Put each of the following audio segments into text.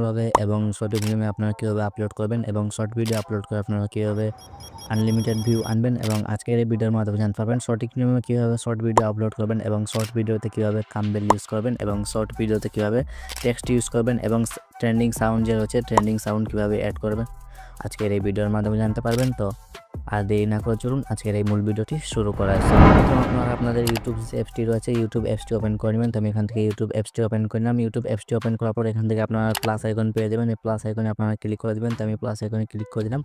ভাবে এবং short video আপনারা কীভাবে আপলোড করবেন এবং শর্ট ভিডিও আপলোড করে আপনারা কীভাবে আনলিমিটেড ভিউ আনবেন এবং আজকের এই ভিডিওর মাধ্যমে জানতে পারবেন সঠিক নিয়মে কীভাবে শর্ট ভিডিও আপলোড করবেন এবং শর্ট ভিডিওতে কীভাবে থাম্বনেল ইউজ করবেন এবং শর্ট ভিডিওতে কীভাবে টেক্সট ইউজ করবেন এবং ট্রেন্ডিং সাউন্ড যে রয়েছে ট্রেন্ডিং সাউন্ড কীভাবে অ্যাড করবেন আজকের এই ভিডিওর মাধ্যমে জানতে পারবেন। তো আর দেরি না করে চলুন আজকের এই মূল ভিডিওটি শুরু করা আছে। প্রথম আপনারা আপনাদের ইউটিউব অ্যাপসটি রয়েছে ইউটিউব অ্যাপসটি ওপেন করে নেবেন। তো আমি এখান থেকে ইউটিউব অ্যাপসটি ওপেন করে নিলাম। ইউটিউব অ্যাপসটি ওপেন করার পর এখান থেকে আপনারা প্লাস আইকন পেয়ে যাবেন। এই প্লাস আইকনে আপনারা ক্লিক করে দেবেন। তো আমি প্লাস আইকনে ক্লিক করে দিলাম।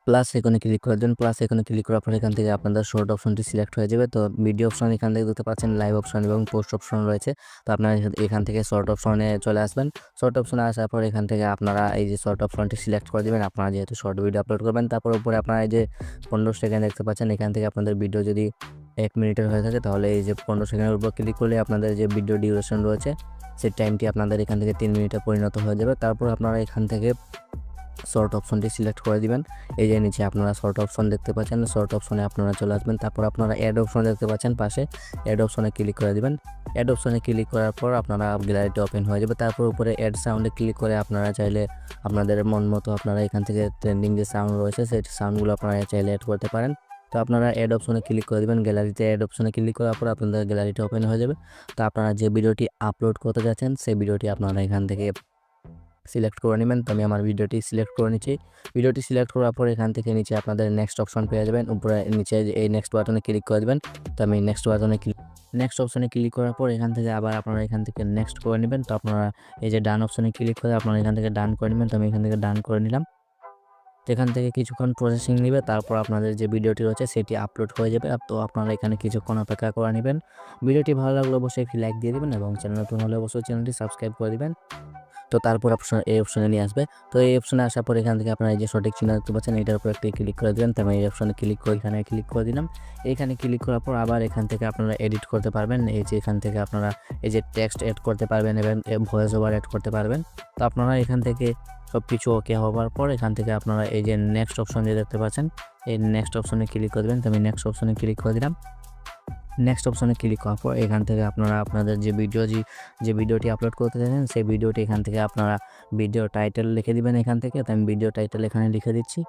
প্লাস আইকনে ক্লিক করে দেন। প্লাস আইকনে ক্লিক করার পর এখান থেকে আপনাদের শর্ট অপশনটি সিলেক্ট হয়ে যাবে। তো ভিডিও অপশন এখান থেকে দেখতে পাচ্ছেন লাইভ অপশন এবং পোস্ট অপশন রয়েছে। তো আপনারা এখান থেকে শর্ট অপশনে চলে আসবেন। শর্ট অপশনে আসার পর এখান থেকে আপনারা এই যে শর্ট অপশনটি সিলেক্ট করে দেবেন। আপনারা যেহেতু শর্ট ভিডিও আপলোড করবেন তারপর উপরে আপনারা এই যে 15 সেকেন্ড দেখতে পাচ্ছেন এখান থেকে আপনাদের ভিডিও যদি 1 মিনিটের হয়ে থাকে তাহলে এই যে 15 সেকেন্ডের উপর ক্লিক করলে আপনাদের যে ভিডিও ডিউরেশন রয়েছে সেই টাইমটি আপনাদের এখান থেকে 3 মিনিটে পরিণত হয়ে যাবে। তারপর আপনারা এখান থেকে শর্ট অপশনটি সিলেক্ট করে দিবেন। এই যে নিচে আপনারা শর্ট অপশন দেখতে পাচ্ছেন, শর্ট অপশনে আপনারা চলে আসবেন। তারপর আপনারা অ্যাড অপশন দেখতে পাচ্ছেন পাশে, অ্যাড অপশনে ক্লিক করে দিবেন। অ্যাড অপশনে ক্লিক করার পর আপনারা গ্যালারিটি ওপেন হয়ে যাবে। তারপর উপরে অ্যাড সাউন্ডে ক্লিক করে আপনারা চাইলে আপনাদের মন মতো আপনারা এখান থেকে ট্রেন্ডিং যে সাউন্ড রয়েছে সেই সাউন্ডগুলো আপনারা চাইলে অ্যাড করতে পারেন। তো আপনারা অ্যাড অপশনে ক্লিক করে দেবেন। গ্যালারিতে অ্যাড অপশনে ক্লিক করার পর আপনাদের গ্যালারিটি ওপেন হয়ে যাবে। তো আপনারা যে ভিডিওটি আপলোড করতে যাচ্ছেন সেই ভিডিওটি আপনারা এখান থেকে সিলেক্ট করে নেবেন। তো আমি আমার ভিডিওটি সিলেক্ট করে নিচ্ছি। ভিডিওটি সিলেক্ট করার পর এখান থেকে নিচে আপনাদের নেক্সট অপশন পেয়ে যাবেন। উপরে নিচে এই নেক্সট বাটনে ক্লিক করে দেবেন। তো আমি নেক্সট অপশনে ক্লিক করার পর এখান থেকে আবার আপনারা এখান থেকে নেক্সট করে নেবেন। তো আপনারা এই যে ডান অপশনে ক্লিক করে আপনারা এখান থেকে ডান করে নেবেন। তো আমি এখান থেকে ডান করে নিলাম। তো এখান থেকে কিছুক্ষণ প্রসেসিং নেবে, তারপর আপনাদের যে ভিডিওটি রয়েছে সেটি আপলোড হয়ে যাবে। তো আপনারা এখানে কিছুক্ষণ অপেক্ষা করে নেবেন। ভিডিওটি ভালো লাগলে অবশ্যই একটি লাইক দিয়ে দেবেন এবং চ্যানেল নতুন হলে অবশ্যই চ্যানেলটি সাবস্ক্রাইব করে দেবেন। তো তারপর এই অপশনে নিয়ে আসবে। তো এই অপশনে আসার পর এখান থেকে আপনারা এই যে সঠিক চিহ্ন দেখতে পাচ্ছেন এটার উপর একটি ক্লিক করে দেবেন। তো আমি এই অপশনে ক্লিক করে এখানে ক্লিক করে দিলাম। এখানে ক্লিক করার পর আবার এখান থেকে আপনারা এডিট করতে পারবেন। এই যে এখান থেকে আপনারা এই যে টেক্সট অ্যাড করতে পারবেন এবং ভয়েস ওভার অ্যাড করতে পারবেন। তো আপনারা এখান থেকে সব কিছু ওকে হওয়ার পর এখান থেকে আপনারা এই যে নেক্সট অপশন যে দেখতে পাচ্ছেন এই নেক্সট অপশনে ক্লিক করে দেবেন। তো আমি নেক্সট অপশনে ক্লিক করে দিলাম। নেক্সট অপশনে ক্লিক করার পর এখান থেকে আপনারা আপনাদের যে ভিডিওটি আপলোড করতে চাইছেন সেই ভিডিওটি এখান থেকে আপনারা ভিডিও টাইটেল লিখে দিবেন এখান থেকে। তো আমি ভিডিও টাইটেল এখানে লিখে দিচ্ছি।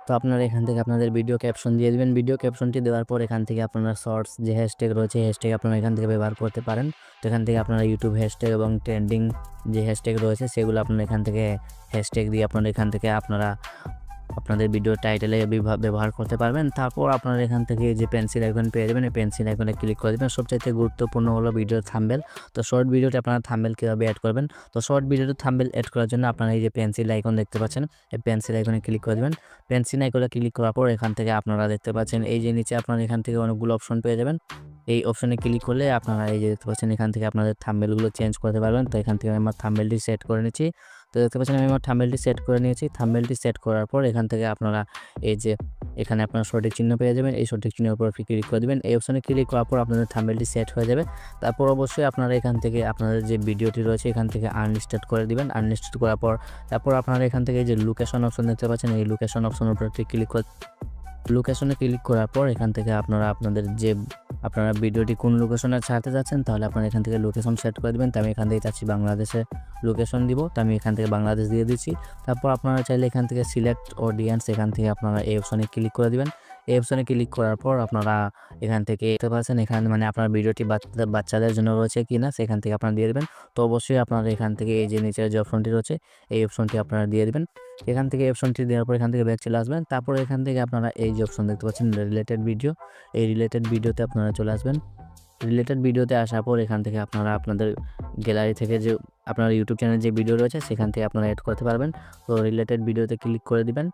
তো আপনারা এখান থেকে আপনাদের ভিডিও ক্যাপশন দিয়ে দিবেন। ভিডিও ক্যাপশনটি দেওয়ার পর এখান থেকে আপনারা শর্টস যে হ্যাশট্যাগ রয়েছে হ্যাশট্যাগ আপনারা এখান থেকে ব্যবহার করতে পারেন। তো এখান থেকে আপনারা ইউটিউব হ্যাশট্যাগ এবং ট্রেন্ডিং যে হ্যাশট্যাগ রয়েছে সেগুলো আপনারা এখান থেকে হ্যাশট্যাগ দিয়ে আপনারা এখান থেকে আপনাদের ভিডিও টাইটেলে ব্যবহার করতে পারবেন। তারপর আপনারা এখান থেকে যে পেন্সিল আইকন পেয়ে যাবেন, এই পেন্সিল আইকনে ক্লিক করে দেবেন। সবচাইতে গুরুত্বপূর্ণ হলো ভিডিওর থাম্বনেল। তো শর্ট ভিডিওতে আপনারা থাম্বনেল কীভাবে অ্যাড করবেন, তো শর্ট ভিডিওতে থাম্বনেল অ্যাড করার জন্য আপনারা এই যে পেন্সিল আইকন দেখতে পাচ্ছেন এই পেন্সিল আইকনে ক্লিক করে দেবেন। পেন্সিল আইকনে ক্লিক করার পর এখান থেকে আপনারা দেখতে পাচ্ছেন এই যে নিচে আপনারা এখান থেকে অনেকগুলো অপশন পেয়ে যাবেন। এই অপশনে ক্লিক করলে আপনারা এই যে দেখতে পাচ্ছেন এখান থেকে আপনাদের থাম্বনেলগুলো চেঞ্জ করতে পারবেন। তো এখান থেকে আমার থাম্বনেলটি সেট করে নিচ্ছি। তো দেখতে পাচ্ছেন আমি আমার থাম্বনেলটি সেট করে নিয়েছি। থাম্বনেলটি সেট করার পর এখান থেকে আপনারা এই যে এখানে আপনারা সঠিক চিহ্ন পেয়ে যাবেন। এই সঠিক চিহ্নের উপর ক্লিক করে দেবেন। এই অপশনে ক্লিক করার পর আপনাদের থাম্বনেলটি সেট হয়ে যাবে। তারপর অবশ্যই আপনারা এখান থেকে আপনাদের যে ভিডিওটি রয়েছে এখান থেকে আনলিস্টেড করে দিবেন। আনলিস্টেড করার পর তারপর আপনারা এখান থেকে যে লোকেশন অপশন দেখতে পাচ্ছেন এই লোকেশন অপশনের উপর ক্লিক করে লোকেশনে ক্লিক করার পর এখান থেকে আপনারা আপনারা ভিডিওটি কোন লোকেশনে ছাড়তে যাচ্ছেন তাহলে আপনারা এখান থেকে লোকেশন সেট করে দেবেন। তো আমি এখান থেকে চাচ্ছি বাংলাদেশে লোকেশন দিব, তো আমি এখান থেকে বাংলাদেশ দিয়ে দিচ্ছি। তারপর আপনারা চাইলে এখান থেকে সিলেক্ট অডিয়েন্স এখান থেকে আপনারা এই অপশনে ক্লিক করে দিবেন। এই অপশনে ক্লিক করার পর আপনারা এখান থেকে দেখতে পাচ্ছেন এখানে মানে আপনার ভিডিওটি বাচ্চাদের জন্য রয়েছে কিনা সেখান থেকে আপনারা দিয়ে দেবেন। তো অবশ্যই আপনারা এখান থেকে এই যে নিচের যে অপশনটি রয়েছে এই অপশনটি আপনারা দিয়ে দেবেন। এখান থেকে অপশনটি দেওয়ার পর এখান থেকে ব্যাক চলে আসবেন। তারপর এখান থেকে আপনারা এই যে অপশন দেখতে পাচ্ছেন রিলেটেড ভিডিও, এই রিলেটেড ভিডিওতে আপনারা চলে আসবেন। রিলেটেড ভিডিওতে আসার পর এখান থেকে আপনারা আপনাদের গ্যালারি থেকে যে আপনার ইউটিউব চ্যানেলে যে ভিডিও রয়েছে সেখান থেকে আপনারা অ্যাড করতে পারবেন। তো রিলেটেড ভিডিওতে ক্লিক করে দিবেন।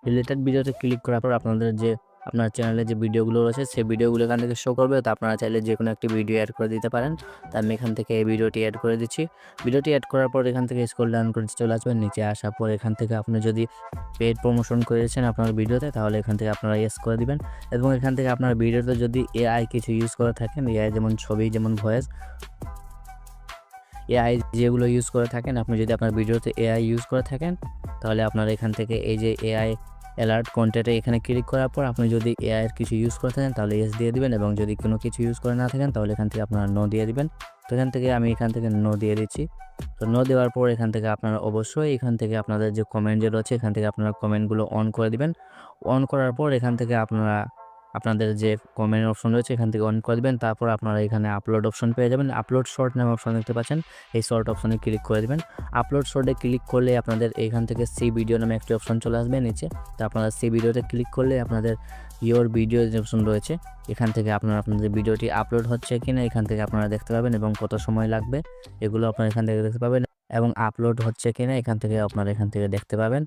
রিলেটেড ভিডিওতে ক্লিক করার পর আপনার চ্যানেলে যে ভিডিওগুলো রয়েছে সেই ভিডিওগুলো এখান থেকে শো করবে। তো আপনারা চাইলে যে কোনো একটি ভিডিও অ্যাড করে দিতে পারেন। তো আমি এখান থেকে এই ভিডিওটি অ্যাড করে দিচ্ছি। ভিডিওটি অ্যাড করার পর এখান থেকে স্ক্রল ডাউন করে চলে আসবেন। নিচে আসার পর এখান থেকে আপনি যদি পেইড প্রমোশন করেছেন আপনার ভিডিওতে তাহলে এখান থেকে আপনারা ইয়েস করে দিবেন। এবং এখান থেকে আপনার ভিডিওতে যদি এআই কিছু ইউজ করে থাকেন, এআই যেমন ছবি যেমন ভয়েস এআই যেগুলো ইউজ করে থাকেন, আপনি যদি আপনার ভিডিওতে এআই ইউজ করে থাকেন তাহলে আপনারা এখান থেকে এই যে এআই অ্যালার্ট কন্টেন্টে এখানে ক্লিক করার পর আপনি যদি এআই এর কিছু ইউজ করে থাকেন তাহলে ইয়েস দিয়ে দিবেন, এবং যদি কোনো কিছু ইউজ করে না থাকেন তাহলে এখান থেকে আপনারা নো দিয়ে দিবেন। তো এখান থেকে আমি এখান থেকে নো দিয়ে দিচ্ছি। তো নো দেওয়ার পর এখান থেকে আপনারা অবশ্যই এখান থেকে আপনাদের যে কমেন্ট যে রয়েছে এখান থেকে আপনারা কমেন্টগুলো অন করে দিবেন। অন করার পর এখান থেকে আপনারা আপনাদের যে কমেন্ট অপশন রয়েছে এখান থেকে অন করে দিবেন। তারপর আপনারা এখানে আপলোড অপশন পেয়ে যাবেন। আপলোড শর্ট নামে অপশন দেখতে পাচ্ছেন, এই শর্ট অপশনে ক্লিক করে দিবেন। আপলোড শর্টে ক্লিক করলে আপনাদের এখান থেকে সি ভিডিও নামে একটি অপশন চলে আসবে নিচে। তো আপনারা সি ভিডিওতে ক্লিক করলে আপনাদের ইয়োর ভিডিও যে অপশন রয়েছে এখান থেকে আপনারা আপনাদের ভিডিওটি আপলোড হচ্ছে কিনা এখান থেকে আপনারা দেখতে পাবেন, এবং কত সময় লাগবে এগুলো আপনারা এখান থেকে দেখতে পাবেন, এবং আপলোড হচ্ছে কিনা এখান থেকে আপনারা এখান থেকে দেখতে পাবেন।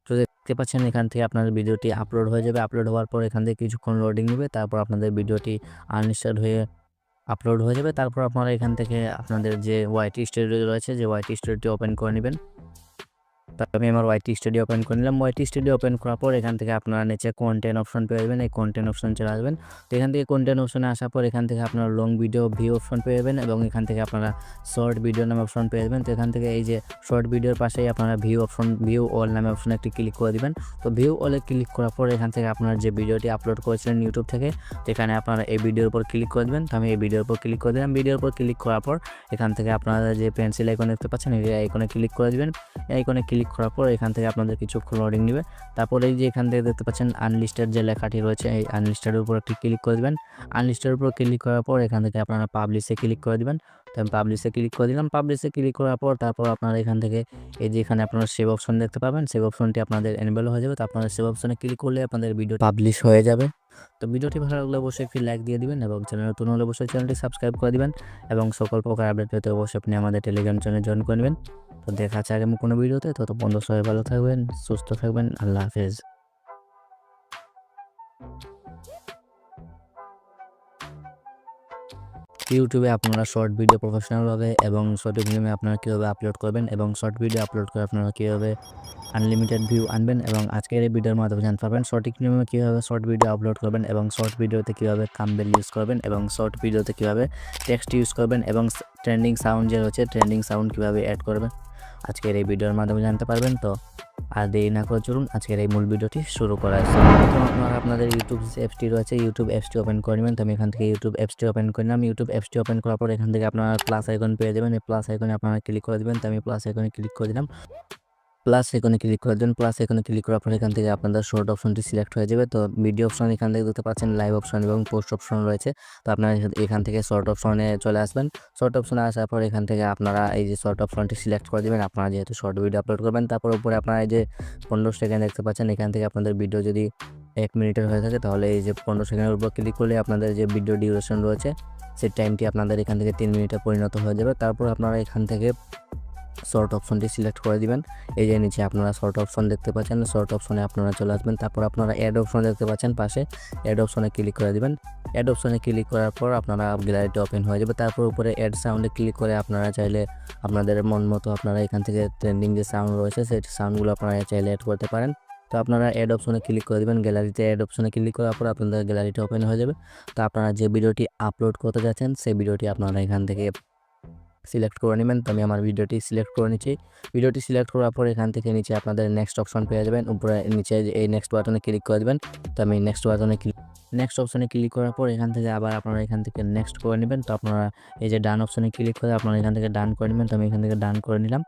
তো দেখতে পাচ্ছেন এখান থেকে আপনাদের ভিডিওটি আপলোড হয়ে যাবে। আপলোড হওয়ার পর এখান থেকে কিছুক্ষণ লোডিং নেবে, তারপর আপনাদের ভিডিওটি আনলিস্টেড হয়ে আপলোড হয়ে যাবে। তারপর আপনারা এখান থেকে আপনাদের যে ওয়াইটি স্টুডিও রয়েছে যে ওয়াইটি স্টুডিওটি ওপেন করে নেবেন। তো আমি আমার ওয়াইটি স্টুডিও ওপেন করে নিলাম। ওয়াইটি স্টুডিও ওপেন করার পর এখান থেকে আপনারা নিচে কন্টেন্ট অপশন পেয়ে যাবেন, এই কন্টেন্ট অপশন চলে আসবেন। তো এখান থেকে কন্টেন্ট অপশনে আসার পর এখান থেকে আপনারা লং ভিডিও ভিউ অপশন পেয়ে যাবেন, এবং এখান থেকে আপনারা শর্ট ভিডিও নামে অপশন পেয়ে যাবেন। তো এখান থেকে এই যে শর্ট ভিডিওর পাশেই আপনারা ভিউ অল নামে অপশনে একটি ক্লিক করে দিবেন। তো ভিউ অলে ক্লিক করার পর এখান থেকে আপনারা যে ভিডিওটি আপলোড করেছিলেন ইউটিউব থেকে এখানে আপনারা এই ভিডিওর উপর ক্লিক করে দেবেন। তো আমি এই ভিডিওর উপর ক্লিক করে দিলাম। ভিডিওর উপর ক্লিক করার পর এখান থেকে আপনারা যে পেন্সিল আইকন দেখতে পাচ্ছেন এই আইকনে ক্লিক করে দিবেন। এই আইকনে ক্লিক করার পর এখান থেকে আপনাদের কিছুক্ষণ লোডিং নেবে। তারপর এই যে এখান থেকে দেখতে পাচ্ছেন আনলিস্টেড যে লেখাটি রয়েছে এই আনলিস্টেডের উপর একটি ক্লিক করে দিবেন। আনলিস্টেডের উপর ক্লিক করার পর এখান থেকে আপনারা পাবলিশে ক্লিক করে দিবেন। তো আমি পাবলিশে ক্লিক করে দিলাম। পাবলিশে ক্লিক করার পর তারপর আপনারা এখান থেকে এই যে এখানে আপনারা সেভ অপশন দেখতে পাবেন, সেভ অপশনটি আপনাদের এনেবল হয়ে যাবে। তো আপনারা সেভ অপশনে ক্লিক করলে আপনাদের ভিডিও পাবলিশ হয়ে যাবে। তো ভিডিওটি ভালো লাগলে অবশ্যই একটি লাইক দিয়ে দিবেন, এবং চ্যানেল নতুন হলে অবশ্যই চ্যানেলটি সাবস্ক্রাইব করে দিবেন, এবং সকল প্রকার আপডেট পেতে অবশ্যই আপনি আমাদের টেলিগ্রাম চ্যানেলে জয়েন করে নেবেন। তো দেখা হচ্ছে আগামী কোনো ভিডিওতে। ততক্ষণ সবাই ভালো থাকবেন, সুস্থ থাকবেন। আল্লাহ হাফেজ। ইউটিউবে আপনারা শর্ট ভিডিও প্রফেশনালভাবে এবং শর্ট ফিল্মে আপনারা কীভাবে আপলোড করবেন, এবং শর্ট ভিডিও আপলোড করে আপনারা কীভাবে আনলিমিটেড ভিউ আনবেন, এবং আজকের এই ভিডিওর মাধ্যমে জানতে পারবেন সঠিক নিয়মে কীভাবে শর্ট ভিডিও আপলোড করবেন, এবং শর্ট ভিডিওতে কীভাবে থাম্বনেল ইউজ করবেন, এবং শর্ট ভিডিওতে কীভাবে টেক্সট ইউজ করবেন, এবং ট্রেন্ডিং সাউন্ড যে রয়েছে ট্রেন্ডিং সাউন্ড কীভাবে অ্যাড করবেন আজকের এই ভিডিওর মাধ্যমে জানতে পারবেন। তো আর দেরি না করে চলুন আজকের এই মূল ভিডিওটি শুরু করা আছে। প্রথম আপনারা আপনাদের ইউটিউব অ্যাপসটি রয়েছে ইউটিউব অ্যাপসটি ওপেন করে নেবেন। তো আমি এখান থেকে ইউটিউব অ্যাপসটি ওপেন করে নিলাম। ইউটিউব অ্যাপসটি ওপেন করার পর এখান থেকে আপনারা প্লাস আইকন পেয়ে যাবেন। এই প্লাস আইকনে আপনারা ক্লিক করে দেবেন। তো আমি প্লাস আইকনে ক্লিক করে দিলাম। প্লাস আইকনে ক্লিক করে দেবেন। প্লাস আইকনে ক্লিক করার পর এখান থেকে আপনাদের শর্ট অপশনটি সিলেক্ট হয়ে যাবে। তো ভিডিও অপশন এখান থেকে দেখতে পাচ্ছেন লাইভ অপশন এবং পোস্ট অপশন রয়েছে। তো আপনারা এখান থেকে শর্ট অপশনে চলে আসবেন। শর্ট অপশনে আসার পর এখান থেকে আপনারা এই যে শর্ট অপশনটি সিলেক্ট করে দেবেন। আপনারা যেহেতু শর্ট ভিডিও আপলোড করবেন, তারপর উপরে আপনারা এই যে 15 সেকেন্ড দেখতে পাচ্ছেন, এখান থেকে আপনাদের ভিডিও যদি 1 মিনিটের হয়ে থাকে তাহলে এই যে 15 সেকেন্ডের উপর ক্লিক করলে আপনাদের যে ভিডিও ডিউরেশন রয়েছে সেই টাইমটি আপনাদের এখান থেকে 3 মিনিটে পরিণত হয়ে যাবে। তারপর আপনারা এখান থেকে শর্ট অপশনটি সিলেক্ট করে দিবেন। এই যে নিচে আপনারা শর্ট অপশন দেখতে পাচ্ছেন, শর্ট অপশনে আপনারা চলে আসবেন। তারপর আপনারা অ্যাড অপশন দেখতে পাচ্ছেন পাশে, অ্যাড অপশনে ক্লিক করে দিবেন। অ্যাড অপশনে ক্লিক করার পর আপনারা গ্যালারিটি ওপেন হয়ে যাবে। তারপর উপরে অ্যাড সাউন্ডে ক্লিক করে আপনারা চাইলে আপনাদের মন মতো আপনারা এখান থেকে ট্রেন্ডিং যে সাউন্ড রয়েছে সেই সাউন্ডগুলো আপনারা চাইলে অ্যাড করতে পারেন। তো আপনারা অ্যাড অপশনে ক্লিক করে দেবেন। গ্যালারিতে অ্যাড অপশনে ক্লিক করার পর আপনাদের গ্যালারিটি ওপেন হয়ে যাবে। তো আপনারা যে ভিডিওটি আপলোড করতে যাচ্ছেন সেই ভিডিওটি আপনারা এখান থেকে সিলেক্ট করে নেবেন। তো আমি আমার ভিডিওটি সিলেক্ট করে নিচ্ছি। ভিডিওটি সিলেক্ট করার পর এখান থেকে নিচে আপনাদের নেক্সট অপশন পেয়ে যাবেন। উপরে নিচে এই নেক্সট বাটনে ক্লিক করে দেবেন। তো আমি নেক্সট অপশনে ক্লিক করার পর এখান থেকে আবার আপনারা এখান থেকে নেক্সট করে নেবেন। তো আপনারা এই যে ডান অপশনে ক্লিক করে আপনারা এখান থেকে ডান করে নেবেন। তো আমি এখান থেকে ডান করে নিলাম।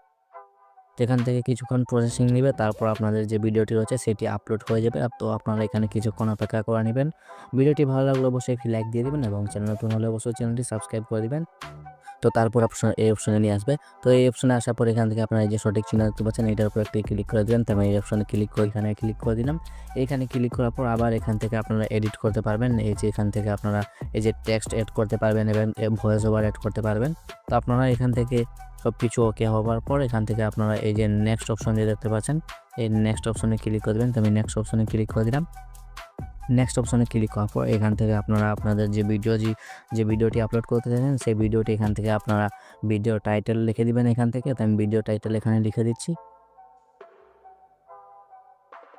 তো এখান থেকে কিছুক্ষণ প্রসেসিং নেবে, তারপর আপনাদের যে ভিডিওটি রয়েছে সেটি আপলোড হয়ে যাবে। তো আপনারা এখানে কিছুক্ষণ অপেক্ষা করে নেবেন। ভিডিওটি ভালো লাগলে অবশ্যই একটি লাইক দিয়ে দেবেন, এবং চ্যানেল নতুন হলে অবশ্যই চ্যানেলটি সাবস্ক্রাইব করে দেবেন। তো তারপর এই অপশনে নিয়ে আসবে। তো এই অপশনে আসার পর এখান থেকে আপনারা এই যে সঠিক চিহ্ন দেখতে পাচ্ছেন এটার উপর একটি ক্লিক করে দেবেন। তো আমি এই অপশনে ক্লিক করে এখানে ক্লিক করে দিলাম। এখানে ক্লিক করার পর আবার এখান থেকে আপনারা এডিট করতে পারবেন। এই যে এখান থেকে আপনারা এই যে টেক্সট অ্যাড করতে পারবেন এবং ভয়েস ওভার অ্যাড করতে পারবেন। তো আপনারা এখান থেকে সব কিছু ওকে হওয়ার পর এখান থেকে আপনারা এই যে নেক্সট অপশন যে দেখতে পাচ্ছেন এই নেক্সট অপশনে ক্লিক করে দেবেন। তো আমি নেক্সট অপশনে ক্লিক করে দিলাম। নেক্সট অপশনে ক্লিক করার পর এখান থেকে আপনারা আপনাদের যে ভিডিওটি আপলোড করতে চাইছেন সেই ভিডিওটি এখান থেকে আপনারা ভিডিও টাইটেল লিখে দিবেন এখান থেকে। তো আমি ভিডিও টাইটেল এখানে লিখে দিচ্ছি।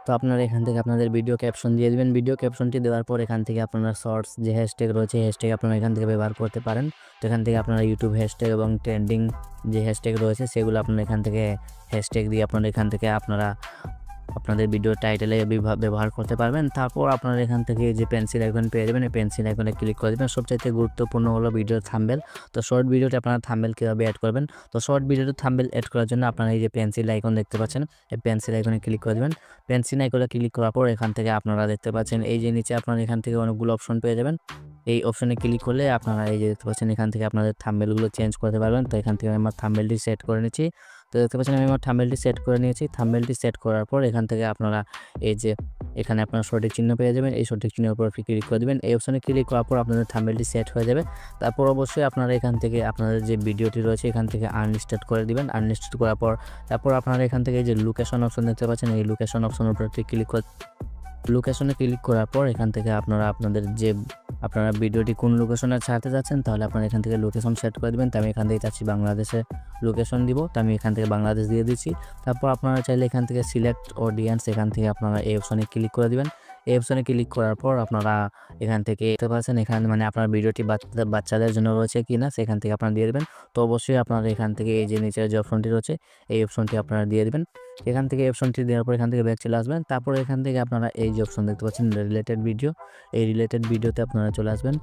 তো আপনারা এখান থেকে আপনাদের ভিডিও ক্যাপশন দিয়ে দিবেন। ভিডিও ক্যাপশনটি দেওয়ার পর এখান থেকে আপনারা শর্টস যে হ্যাশট্যাগ রয়েছে হ্যাশট্যাগ আপনারা এখান থেকে ব্যবহার করতে পারেন। তো এখান থেকে আপনারা ইউটিউব হ্যাশট্যাগ এবং ট্রেন্ডিং যে হ্যাশট্যাগ রয়েছে সেগুলো আপনারা এখান থেকে হ্যাশট্যাগ দিয়ে আপনারা এখান থেকে আপনারা আপনাদের ভিডিও টাইটেলে ব্যবহার করতে পারবেন। তারপর আপনারা এখান থেকে যে পেন্সিল আইকন পেয়ে যাবেন, এই পেন্সিল আইকনে ক্লিক করে দেবেন। সবচাইতে গুরুত্বপূর্ণ হলো ভিডিওর থাম্বনেল। তো শর্ট ভিডিওতে আপনারা থাম্বনেল কীভাবে অ্যাড করবেন, তো শর্ট ভিডিওতে থাম্বনেল অ্যাড করার জন্য আপনারা এই যে পেন্সিল আইকন দেখতে পাচ্ছেন, এই পেন্সিল আইকনে ক্লিক করে দেবেন। পেন্সিল আইকনে ক্লিক করার পর এখান থেকে আপনারা দেখতে পাচ্ছেন এই যে নিচে আপনারা এখান থেকে অনেকগুলো অপশন পেয়ে যাবেন। এই অপশনে ক্লিক করলে আপনারা এই যে দেখতে পাচ্ছেন এখান থেকে আপনাদের থাম্বনেলগুলো চেঞ্জ করতে পারবেন। তো এখান থেকে আমি আমার থাম্বনেলটি সেট করে নিচ্ছি। তো দেখতে পাচ্ছেন আমি আমার থাম্বনেলটি সেট করে নিয়েছি। থাম্বনেলটি সেট করার পর এখান থেকে আপনারা এই যে এখানে আপনারা সঠিক চিহ্ন পেয়ে যাবেন। এই সঠিক চিহ্নের উপর ক্লিক করে দেবেন। এই অপশনে ক্লিক করার পর আপনাদের থাম্বনেলটি সেট হয়ে যাবে। তারপর অবশ্যই আপনারা এখান থেকে আপনাদের যে ভিডিওটি রয়েছে এখান থেকে আনলিস্টেড করে দিবেন। আনলিস্টেড করার পর তারপর আপনারা এখান থেকে যে লোকেশন অপশন দেখতে পাচ্ছেন, এই লোকেশন অপশনের উপর ক্লিক করে লোকেশনে ক্লিক করার পর এখান থেকে আপনারা আপনাদের যে আপনারা ভিডিওটি কোন লোকেশনে ছাড়তে যাচ্ছেন, তাহলে আপনারা এখান থেকে লোকেশন সেট করে দেবেন। তো আমি এখান থেকে চাচ্ছি বাংলাদেশে লোকেশন দিব, তো আমি এখান থেকে বাংলাদেশ দিয়ে দিচ্ছি। তারপর আপনারা চাইলে এখান থেকে সিলেক্ট অডিয়েন্স, এখান থেকে আপনারা এই অপশনে ক্লিক করে দিবেন। এই অপশনে ক্লিক করার পর আপনারা এখান থেকে দেখতে পাচ্ছেন এখানে মানে আপনার ভিডিওটি বাচ্চাদের জন্য রয়েছে কি না সেখান থেকে আপনারা দিয়ে দেবেন। তো অবশ্যই আপনারা এখান থেকে এই যে নিচের যে অপশনটি রয়েছে এই অপশনটি আপনারা দিয়ে দেবেন। এখান থেকে অপশনটি দেওয়ার পর এখান থেকে ব্যাক চলে আসবেন। তারপর এখান থেকে আপনারা এই যে অপশন দেখতে পাচ্ছেন রিলেটেড ভিডিও, এই রিলেটেড ভিডিওতে আপনারা চলে আসবেন।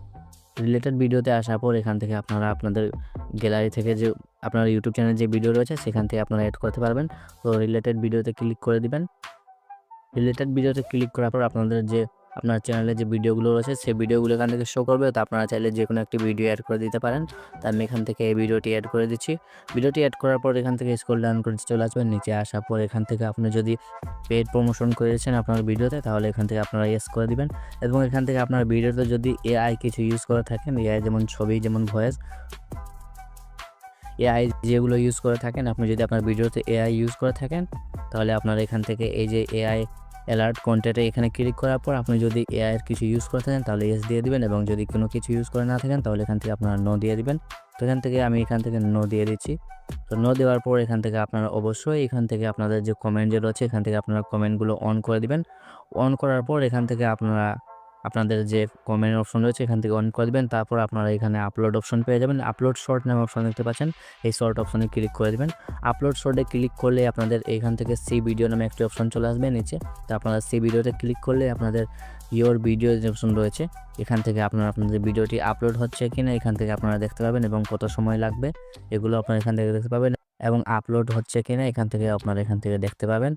রিলেটেড ভিডিওতে আসার পর এখান থেকে আপনারা আপনাদের গ্যালারি থেকে যে আপনার ইউটিউব চ্যানেলে যে ভিডিও রয়েছে সেখান থেকে আপনারা অ্যাড করতে পারবেন। তো রিলেটেড ভিডিওতে ক্লিক করে দিবেন। রিলেটেড ভিডিওতে ক্লিক করার পর আপনাদের যে আপনার চ্যানেলে যে ভিডিওগুলো রয়েছে সেই ভিডিওগুলো এখান থেকে শো করবে। তো আপনারা চাইলে যে কোনো একটি ভিডিও অ্যাড করে দিতে পারেন। তো আমি এখান থেকে এই ভিডিওটি অ্যাড করে দিচ্ছি। ভিডিওটি অ্যাড করার পর এখান থেকে স্ক্রল ডাউন করে চলে আসবেন। নিচে আসার পর এখান থেকে আপনি যদি পেইড প্রমোশন করেছেন আপনার ভিডিওতে, তাহলে এখান থেকে আপনারা ইয়েস করে দিবেন। এবং এখান থেকে আপনার ভিডিওতে যদি এআই কিছু ইউজ করে থাকেন, এআই যেমন ছবি, যেমন ভয়েস, এআই যেগুলো ইউজ করে থাকেন, আপনি যদি আপনার ভিডিওতে এআই ইউজ করে থাকেন, তাহলে আপনারা এখান থেকে এই যে এআই অ্যালার্ট কন্টেন্টে এখানে ক্লিক করার পর আপনি যদি এআই এর কিছু ইউজ করে থাকেন তাহলে ইয়েস দিয়ে দিবেন, এবং যদি কোনো কিছু ইউজ করে না থাকেন তাহলে এখান থেকে আপনারা নো দিয়ে দিবেন। তো এখান থেকে আমি এখান থেকে নো দিয়ে দিচ্ছি। তো নো দেওয়ার পর এখান থেকে আপনারা অবশ্যই এখান থেকে আপনাদের যে কমেন্ট যে রয়েছে এখান থেকে আপনারা কমেন্টগুলো অন করে দিবেন। অন করার পর এখান থেকে আপনারা আপনাদের যে কমেন্ট অপশন রয়েছে এখান থেকে অন করে দিবেন। তারপর আপনারা এখানে আপলোড অপশন পেয়ে যাবেন। আপলোড শর্ট নামে অপশন দেখতে পাচ্ছেন, এই শর্ট অপশনে ক্লিক করে দিবেন। আপলোড শর্টে ক্লিক করলে আপনাদের এখান থেকে সি ভিডিও নামে একটি অপশন চলে আসবে নিচে। তো আপনারা সি ভিডিওতে ক্লিক করলে আপনাদের ইয়োর ভিডিও যে অপশন রয়েছে এখান থেকে আপনারা আপনাদের ভিডিওটি আপলোড হচ্ছে কিনা এখান থেকে আপনারা দেখতে পাবেন, এবং কত সময় লাগবে এগুলো আপনারা এখান থেকে দেখতে পাবেন, এবং আপলোড হচ্ছে কিনা এখান থেকে আপনারা এখান থেকে দেখতে পাবেন।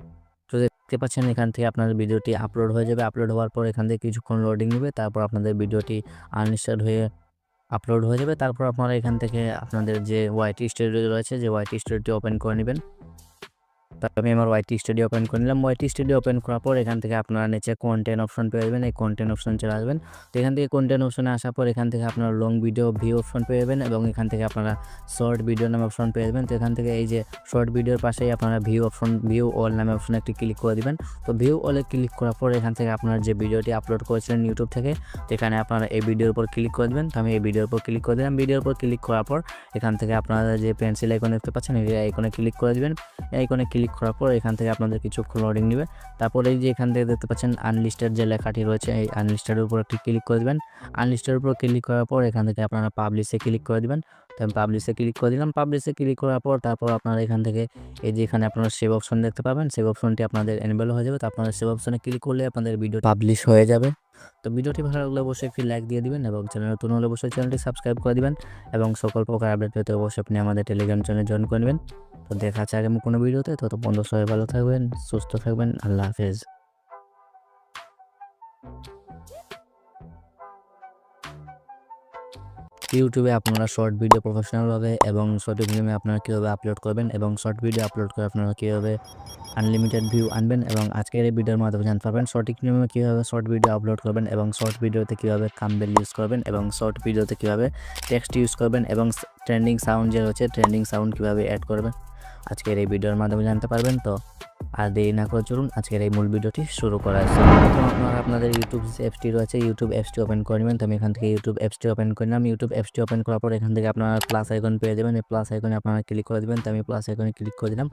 তো দেখতে পাচ্ছেন এখান থেকে আপনাদের ভিডিওটি আপলোড হয়ে যাবে। আপলোড হওয়ার পর এখান থেকে কিছুক্ষণ লোডিং নেবে, তারপর আপনাদের ভিডিওটি আনলিস্টেড হয়ে আপলোড হয়ে যাবে। তারপর আপনারা এখান থেকে আপনাদের যে ওয়াইটি স্টুডিও রয়েছে যে ওয়াইটি স্টুডিওটি ওপেন করে নেবেন। তারপর আমি আমার ওয়াইটি স্টুডিও ওপেন করে নিলাম। ওয়াইটি স্টুডিও ওপেন করার পর এখান থেকে আপনারা নিচে কন্টেন্ট অপশন পেয়ে যাবেন, এই কন্টেন্ট অপশন চলে আসবেন। তো এখান থেকে কন্টেন্ট অপশনে আসার পর এখান থেকে আপনারা লং ভিডিও ভিউ অপশন পেয়ে যাবেন, এবং এখান থেকে আপনারা শর্ট ভিডিও নামে অপশন পেয়ে যাবেন। তো এখান থেকে এই যে শর্ট ভিডিওর পাশেই আপনারা ভিউ অল নামে অপশনে একটি ক্লিক করে দিবেন। তো ভিউ অলে ক্লিক করার পর এখান থেকে আপনারা যে ভিডিওটি আপলোড করেছিলেন ইউটিউব থেকে, তো এখানে আপনারা এই ভিডিওর উপর ক্লিক করে দেবেন। তো আমি এই ভিডিওর উপর ক্লিক করে দিলাম। ভিডিওর উপর ক্লিক করার পর এখান থেকে আপনারা যে পেন্সিল আইকন দেখতে পাচ্ছেন এই আইকনে ক্লিক করে দিবেন। এই আইকনে ক্লিক করার পর এখান থেকে আপনাদের কিছুক্ষণ লোডিং নেবে। তারপর এই যে এখান থেকে দেখতে পাচ্ছেন আনলিস্টেড যে লেখাটি রয়েছে এই আনলিস্টেডের উপর একটি ক্লিক করে দিবেন। আনলিস্টেডের উপর ক্লিক করার পর এখান থেকে আপনারা পাবলিশে ক্লিক করে দিবেন। তো আমি পাবলিশে ক্লিক করে দিলাম। পাবলিশে ক্লিক করার পর তারপর আপনারা এখান থেকে এই যে এখানে আপনারা সেভ অপশন দেখতে পাবেন, সেভ অপশনটি আপনাদের এনেবল হয়ে যাবে। তো আপনারা সেভ অপশনে ক্লিক করলে আপনাদের ভিডিও পাবলিশ হয়ে যাবে। তো ভিডিওটি ভালো লাগলে অবশ্যই একটি লাইক দিয়ে দিবেন, এবং চ্যানেল নতুন হলে অবশ্যই চ্যানেলটি সাবস্ক্রাইব করে দিবেন, এবং সকল প্রকার আপডেট পেতে অবশ্যই আপনি আমাদের টেলিগ্রাম চ্যানেলে জয়েন করে নেবেন। তো দেখা হচ্ছে আগামী কোনো ভিডিওতে। তত বন্ধু সবাই ভালো থাকবেন, সুস্থ থাকবেন, আল্লাহ হাফেজ। ইউটিউবে আপনারা শর্ট ভিডিও প্রফেশনালভাবে এবং শর্ট ভিডিও আপনারা কীভাবে আপলোড করবেন, এবং শর্ট ভিডিও আপলোড করে আপনারা কীভাবে আনলিমিটেড ভিউ আনবেন, এবং আজকের এই ভিডিওর মাধ্যমে জানতে পারবেন সঠিক নিয়মে কীভাবে শর্ট ভিডিও আপলোড করবেন, এবং শর্ট ভিডিওতে কীভাবে থাম্বনেল ইউজ করবেন, এবং শর্ট ভিডিওতে কীভাবে টেক্সট ইউজ করবেন, এবং ট্রেন্ডিং সাউন্ড যে রয়েছে ট্রেন্ডিং সাউন্ড কীভাবে অ্যাড করবেন আজকের এই ভিডিওর মাধ্যমে জানতে পারবেন। তো আর দেরি না করে চলুন আজকের এই মূল ভিডিওটি শুরু করা আছে। প্রথম আপনারা আপনাদের ইউটিউব অ্যাপসটি রয়েছে ইউটিউব অ্যাপসটি ওপেন করে নেবেন। তো আমি এখান থেকে ইউটিউব অ্যাপসটি ওপেন করে নিলাম। ইউটিউব অ্যাপসটি ওপেন করার পর এখান থেকে আপনারা প্লাস আইকন পেয়ে যাবেন, এই প্লাস আইকনে আপনারা ক্লিক করে দেবেন। তো আমি প্লাস আইকনে ক্লিক করে দিলাম।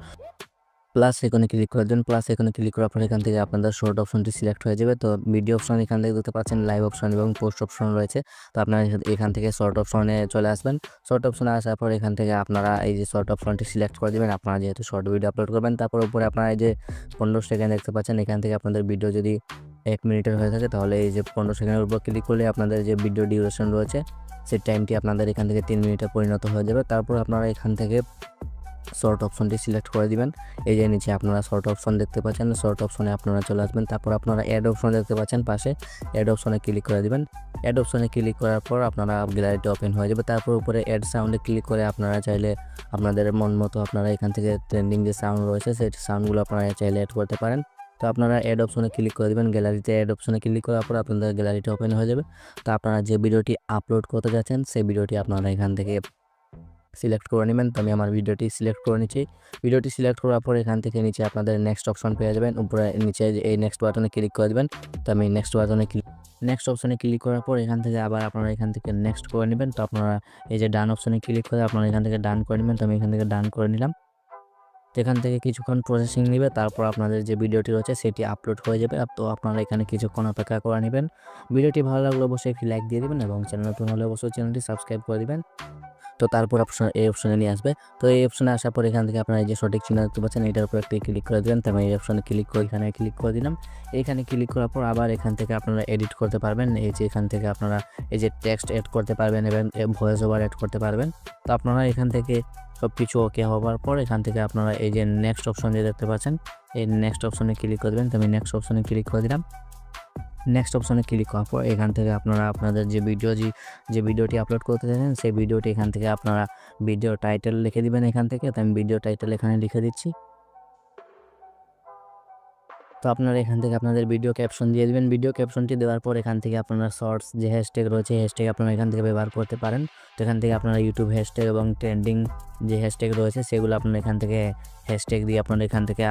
প্লাস আইকনে ক্লিক করে দেবেন। প্লাস আইকনে ক্লিক করার পর এখান থেকে আপনাদের শর্ট অপশনটি সিলেক্ট হয়ে যাবে। তো ভিডিও অপশন এখান থেকে দেখতে পাচ্ছেন লাইভ অপশন এবং পোস্ট অপশন রয়েছে। তো আপনারা এখান থেকে শর্ট অপশনে চলে আসবেন। শর্ট অপশনে আসার পর এখান থেকে আপনারা এই যে শর্ট অপশনটি সিলেক্ট করে দেবেন। আপনারা যেহেতু শর্ট ভিডিও আপলোড করবেন, তারপর উপরে আপনারা এই যে 15 সেকেন্ড দেখতে পাচ্ছেন, এখান থেকে আপনাদের ভিডিও যদি 1 মিনিটের হয়ে থাকে তাহলে এই যে 15 সেকেন্ডের উপর ক্লিক করলে আপনাদের যে ভিডিও ডিউরেশন রয়েছে সেই টাইমটি আপনাদের এখান থেকে 3 মিনিটে পরিণত হয়ে যাবে। তারপর আপনারা এখান থেকে শর্ট অপশনটি সিলেক্ট করে দিবেন। এই যে নিচে আপনারা শর্ট অপশন দেখতে পাচ্ছেন, শর্ট অপশনে আপনারা চলে আসবেন। তারপর আপনারা অ্যাড অপশন দেখতে পাচ্ছেন পাশে, অ্যাড অপশনে ক্লিক করে দিবেন। অ্যাড অপশনে ক্লিক করার পর আপনারা গ্যালারিটি ওপেন হয়ে যাবে। তারপর উপরে অ্যাড সাউন্ডে ক্লিক করে আপনারা চাইলে আপনাদের মন মতো আপনারা এখান থেকে ট্রেন্ডিং যে সাউন্ড রয়েছে সেই সাউন্ডগুলো আপনারা চাইলে অ্যাড করতে পারেন। তো আপনারা অ্যাড অপশনে ক্লিক করে দিবেন। গ্যালারিতে অ্যাড অপশনে ক্লিক করার পর আপনাদের গ্যালারিটি ওপেন হয়ে যাবে। তো আপনারা যে ভিডিওটি আপলোড করতে যাচ্ছেন সেই ভিডিওটি আপনারা এখান থেকে সিলেক্ট করে নেবেন। তো আমি আমার ভিডিওটি সিলেক্ট করে নিচ্ছি। ভিডিওটি সিলেক্ট করার পর এখান থেকে নিচে আপনাদের নেক্সট অপশন পেয়ে যাবেন। উপরে নিচে এই নেক্সট বাটনে ক্লিক করে দেবেন। তো আমি নেক্সট অপশনে ক্লিক করার পর এখান থেকে আবার আপনারা এখান থেকে নেক্সট করে নেবেন। তো আপনারা এই যে ডান অপশনে ক্লিক করে আপনারা এখান থেকে ডান করে নেবেন। তো আমি এখান থেকে ডান করে নিলাম। তো এখান থেকে কিছুক্ষণ প্রসেসিং নেবে, তারপর আপনাদের যে ভিডিওটি রয়েছে সেটি আপলোড হয়ে যাবে। তো আপনারা এখানে কিছুক্ষণ অপেক্ষা করে নেবেন। ভিডিওটি ভালো লাগলে অবশ্যই একটি লাইক দিয়ে দেবেন এবং চ্যানেল নতুন হলে অবশ্যই চ্যানেলটি সাবস্ক্রাইব করে দিবেন। তো তারপর এই অপশনে নিয়ে আসবে। তো এই অপশনে আসার পর এখান থেকে আপনারা এই যে সঠিক চিহ্ন দেখতে পাচ্ছেন, এটার উপর একটি ক্লিক করে দেবেন। তো আমি এই অপশনে ক্লিক করে এখানে ক্লিক করে দিলাম। এখানে ক্লিক করার পর আবার এখান থেকে আপনারা এডিট করতে পারবেন। এই যে এখান থেকে আপনারা এই যে টেক্সট এড করতে পারবেন এবং ভয়েস ওভার এড করতে পারবেন। তো আপনারা এখান থেকে সব কিছু ওকে হওয়ার পর এখান থেকে আপনারা এই যে নেক্সট অপশন যে দেখতে পাচ্ছেন, এই নেক্সট অপশনে ক্লিক করে দেবেন। তো আমি নেক্সট অপশনে ক্লিক করে দিলাম। নেক্সট অপশনে ক্লিক করার পর এখান থেকে আপনারা আপনাদের যে ভিডিওটি আপলোড করতে চাইছেন সেই ভিডিওটি এখান থেকে আপনারা ভিডিও টাইটেল লিখে দিবেন এখান থেকে। তো আমি ভিডিও টাইটেল এখানে লিখে দিচ্ছি। তো আপনারা এখান থেকে আপনাদের ভিডিও ক্যাপশন দিয়ে দিবেন। ভিডিও ক্যাপশনটি দেওয়ার পর এখান থেকে আপনারা শর্টস যে হ্যাশট্যাগ রয়েছে হ্যাশট্যাগ আপনারা এখান থেকে ব্যবহার করতে পারেন। তো এখান থেকে আপনারা ইউটিউব হ্যাশট্যাগ এবং ট্রেন্ডিং যে হ্যাশট্যাগ রয়েছে সেগুলো আপনারা এখান থেকে হ্যাশট্যাগ দিয়ে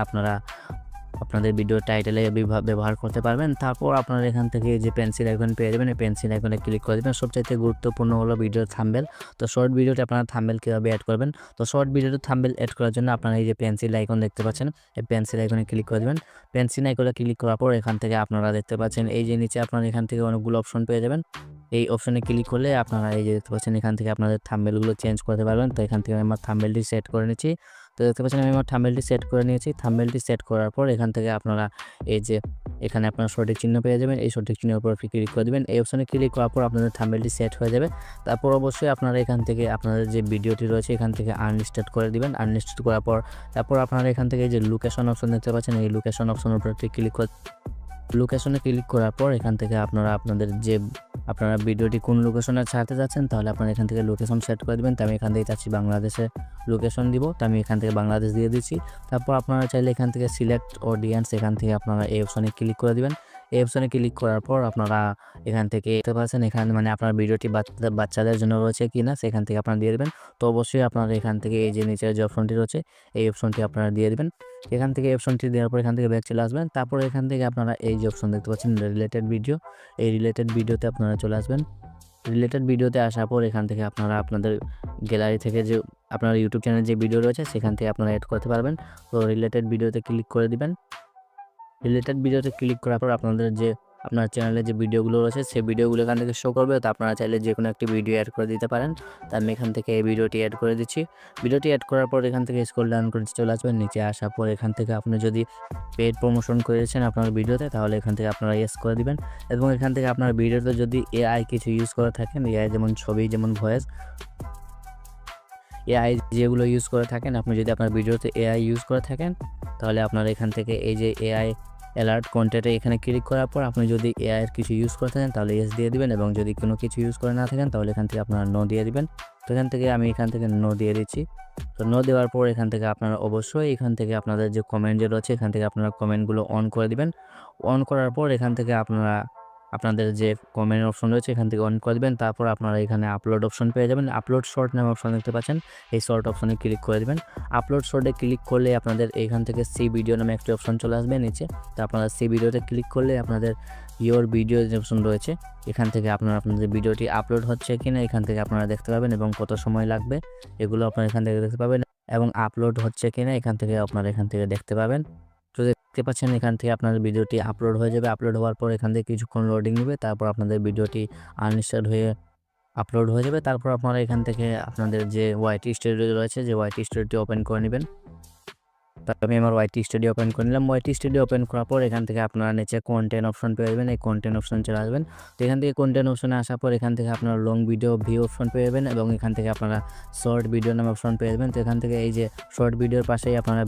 আপনারা আপনাদের ভিডিও টাইটেলে ব্যবহার করতে পারবেন। তারপর আপনারা এখান থেকে যে পেন্সিল আইকন পেয়ে যাবেন, এই পেন্সিল আইকনে ক্লিক করে দেবেন। সবচাইতে গুরুত্বপূর্ণ হলো ভিডিওর থাম্বনেল। তো শর্ট ভিডিওতে আপনারা থাম্বনেল কীভাবে অ্যাড করবেন, তো শর্ট ভিডিওতে থাম্বনেল অ্যাড করার জন্য আপনারা এই যে পেন্সিল আইকন দেখতে পাচ্ছেন, এই পেন্সিল আইকনে ক্লিক করে দেবেন। পেন্সিল আইকনে ক্লিক করার পর এখান থেকে আপনারা দেখতে পাচ্ছেন এই যে নিচে আপনারা এখান থেকে অনেকগুলো অপশন পেয়ে যাবেন। এই অপশনে ক্লিক করলে আপনারা এই যে দেখতে পাচ্ছেন এখান থেকে আপনাদের থাম্বনেলগুলো চেঞ্জ করতে পারবেন। তো এখান থেকে আমি আমার থাম্বনেলটি সেট করে নিচ্ছি। তো দেখতে পাচ্ছেন আমি আমার থাম্বনেলটি সেট করে নিয়েছি। থাম্বনেলটি সেট করার পর এখান থেকে আপনারা এই যে এখানে আপনারা সঠিক চিহ্ন পেয়ে যাবেন। এই সঠিক চিহ্নের উপর ক্লিক করে দেবেন। এই অপশনে ক্লিক করার পর আপনাদের থাম্বনেলটি সেট হয়ে যাবে। তারপর অবশ্যই আপনারা এখান থেকে আপনাদের যে ভিডিওটি রয়েছে এখান থেকে আনলিস্টেড করে দিবেন। আনলিস্টেড করার পর তারপর আপনারা এখান থেকে যে লোকেশন অপশন দেখতে পাচ্ছেন, এই লোকেশন অপশনের উপর ক্লিক করে লোকেশনে ক্লিক করার পর এখান থেকে আপনারা ভিডিওটি কোন লোকেশনে ছাড়তে যাচ্ছেন তাহলে আপনারা এখান থেকে লোকেশন সেট করে দেবেন। তো আমি এখান থেকে চাচ্ছি বাংলাদেশে লোকেশন দিব, তো আমি এখান থেকে বাংলাদেশ দিয়ে দিচ্ছি। তারপর আপনারা চাইলে এখান থেকে সিলেক্ট অডিয়েন্স এখান থেকে আপনারা এই অপশনে ক্লিক করে দিবেন। এই অপশনে ক্লিক করার পর আপনারা এখান থেকে দেখতে পাচ্ছেন এখানে মানে আপনার ভিডিওটি বাচ্চাদের জন্য রয়েছে কিনা সেখান থেকে আপনারা দিয়ে দেবেন। তো অবশ্যই আপনারা এখান থেকে এই যে নিচের যে অপশনটি রয়েছে এই অপশনটি আপনারা দিয়ে দেবেন। এখান থেকে অপশনটি দেওয়ার পর এখান থেকে ব্যাক চলে আসবেন। তারপর এখান থেকে আপনারা এই যে অপশন দেখতে পাচ্ছেন রিলেটেড ভিডিও, এই রিলেটেড ভিডিওতে আপনারা চলে আসবেন। রিলেটেড ভিডিওতে আসার পর এখান থেকে আপনারা আপনাদের গ্যালারি থেকে যে আপনার ইউটিউব চ্যানেলে যে ভিডিও রয়েছে সেখান থেকে আপনারা অ্যাড করতে পারবেন। তো রিলেটেড ভিডিওতে ক্লিক করে দিবেন। রিলেটেড ভিডিওতে ক্লিক করার পর আপনাদের যে আপনার চ্যানেলে যে ভিডিওগুলো রয়েছে সেই ভিডিওগুলো এখান থেকে শো করবে। তো আপনারা চাইলে যে কোনো একটি ভিডিও অ্যাড করে দিতে পারেন। তো আমি এখান থেকে এই ভিডিওটি অ্যাড করে দিচ্ছি। ভিডিওটি অ্যাড করার পর এখান থেকে স্ক্রল ডাউন করে চলে আসবেন। নিচে আসার পর এখান থেকে আপনি যদি পেইড প্রমোশন করেছেন আপনার ভিডিওতে তাহলে এখান থেকে আপনারা ইয়েস করে দিবেন। এবং এখান থেকে আপনার ভিডিওতে যদি এআই কিছু ইউজ করে থাকেন, এআই যেমন ছবি যেমন ভয়েস এআই যেগুলো ইউজ করে থাকেন, আপনি যদি আপনার ভিডিওতে এআই ইউজ করে থাকেন তাহলে আপনারা এখান থেকে এই যে এআই অ্যালার্ট কন্টেন্টে এখানে ক্লিক করার পর আপনি যদি এআই এর কিছু ইউজ করে থাকেন তাহলে ইয়েস দিয়ে দিবেন এবং যদি কোনো কিছু ইউজ করে না থাকেন তাহলে এখান থেকে আপনারা নো দিয়ে দিবেন। তো এখান থেকে আমি এখান থেকে নো দিয়ে দিচ্ছি। তো নো দেওয়ার পর এখান থেকে আপনারা অবশ্যই এখান থেকে আপনাদের যে কমেন্ট যে রয়েছে এখান থেকে আপনারা কমেন্টগুলো অন করে দিবেন। অন করার পর এখান থেকে আপনারা আপনাদের যে কমেন্ট অপশন রয়েছে এখান থেকে অন করে দিবেন। তারপর আপনারা এখানে আপলোড অপশন পেয়ে যাবেন। আপলোড শর্ট নামে অপশন দেখতে পাচ্ছেন, এই শর্ট অপশনে ক্লিক করে দিবেন। আপলোড শর্টে ক্লিক করলে আপনাদের এখান থেকে সি ভিডিও নামে একটি অপশন চলে আসবে নিচে। তো আপনারা সি ভিডিওতে ক্লিক করলে আপনাদের ইয়োর ভিডিও যে অপশন রয়েছে এখান থেকে আপনারা আপনাদের ভিডিওটি আপলোড হচ্ছে কিনা এখান থেকে আপনারা দেখতে পাবেন এবং কত সময় লাগবে এগুলো আপনারা এখান থেকে দেখতে পাবেন। এবং আপলোড হচ্ছে কিনা এখান থেকে আপনারা এখান থেকে দেখতে পাবেন। তো দেখতে পাচ্ছেন এখান থেকে আপনার ভিডিওটি আপলোড হয়ে যাবে। আপলোড হওয়ার পর এখান থেকে কিছুক্ষণ লোডিং নেবে, তারপর আপনাদের ভিডিওটি আনলিস্টেড হয়ে আপলোড হয়ে যাবে। তারপর আপনারা এখান থেকে আপনাদের যে ওয়াইটি স্টুডিও রয়েছে, যে ওয়াইটি স্টুডিওটি ওপেন করে নেবেন। তো আমি আমার ওয়াইটি স্টুডিও ওপেন করে নিলাম। ওয়াইটি স্টুডিও ওপেন করার পর এখান থেকে আপনারা নিচে কন্টেন্ট অপশন পেয়ে যাবেন। এই কন্টেন্ট অপশন চলে আসবেন। তো এখান থেকে কন্টেন্ট অপশনে আসার পর এখান থেকে আপনারা লং ভিডিও ভিউ অপশন পেয়ে যাবেন এবং এখান থেকে আপনারা শর্ট ভিডিও নামে অপশন পেয়ে যাবেন। তো এখান থেকে এই যে শর্ট ভিডিওর পাশেই আপনারা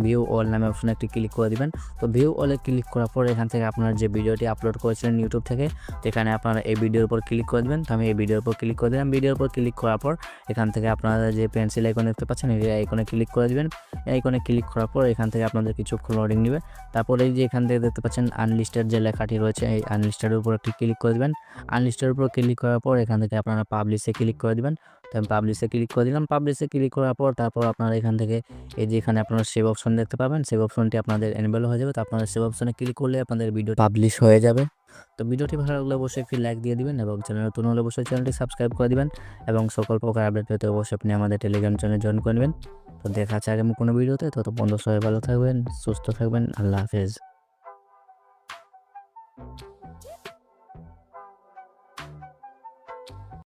ভিউ অল নামে অপশন একটি ক্লিক করে দিবেন। তো ভিউ অলে ক্লিক করার পর এখান থেকে আপনারা যে ভিডিওটি আপলোড করেছিলেন ইউটিউব থেকে, তো এখানে আপনারা এই ভিডিওর উপর ক্লিক করে দেবেন। তো আমি এই ভিডিওর উপর ক্লিক করে দিলাম। ভিডিওর উপর ক্লিক করার পর এখান থেকে আপনারা যে পেন্সিল আইকন দেখতে পাচ্ছেন, এই আইকনে ক্লিক করে দিবেন। এই আইকনে ক্লিক করার পর এখান থেকে আপনাদের কিছুক্ষণ লোডিং নেবে। তারপর এই যে এখান থেকে দেখতে পাচ্ছেন আনলিস্টেড যে লেখাটি রয়েছে, এই আনলিস্টেডের উপর একটি ক্লিক করে দিবেন। আনলিস্টেডের উপর ক্লিক করার পর এখান থেকে আপনারা পাবলিশে ক্লিক করে দিবেন। তো আমি পাবলিশে ক্লিক করে দিলাম। পাবলিশে ক্লিক করার পর তারপর আপনারা এখান থেকে এই যে এখানে আপনারা সেভ অপশন দেখতে পাবেন, সেভ অপশনটি আপনাদের এনেবল হয়ে যাবে। তো আপনারা সেভ অপশনে ক্লিক করলে আপনাদের ভিডিও পাবলিশ হয়ে যাবে। তো ভিডিওটি ভালো লাগলে অবশ্যই একটি লাইক দিয়ে দিবেন এবং চ্যানেল নতুন হলে অবশ্যই চ্যানেলটি সাবস্ক্রাইব করে দিবেন এবং সকল প্রকার আপডেট পেতে অবশ্যই আপনি আমাদের টেলিগ্রাম চ্যানেলে জয়েন করে নেবেন। তো দেখা হচ্ছে আগামী কোনো ভিডিওতে। ততক্ষণ সবাই ভালো থাকবেন, সুস্থ থাকবেন। আল্লাহ হাফেজ।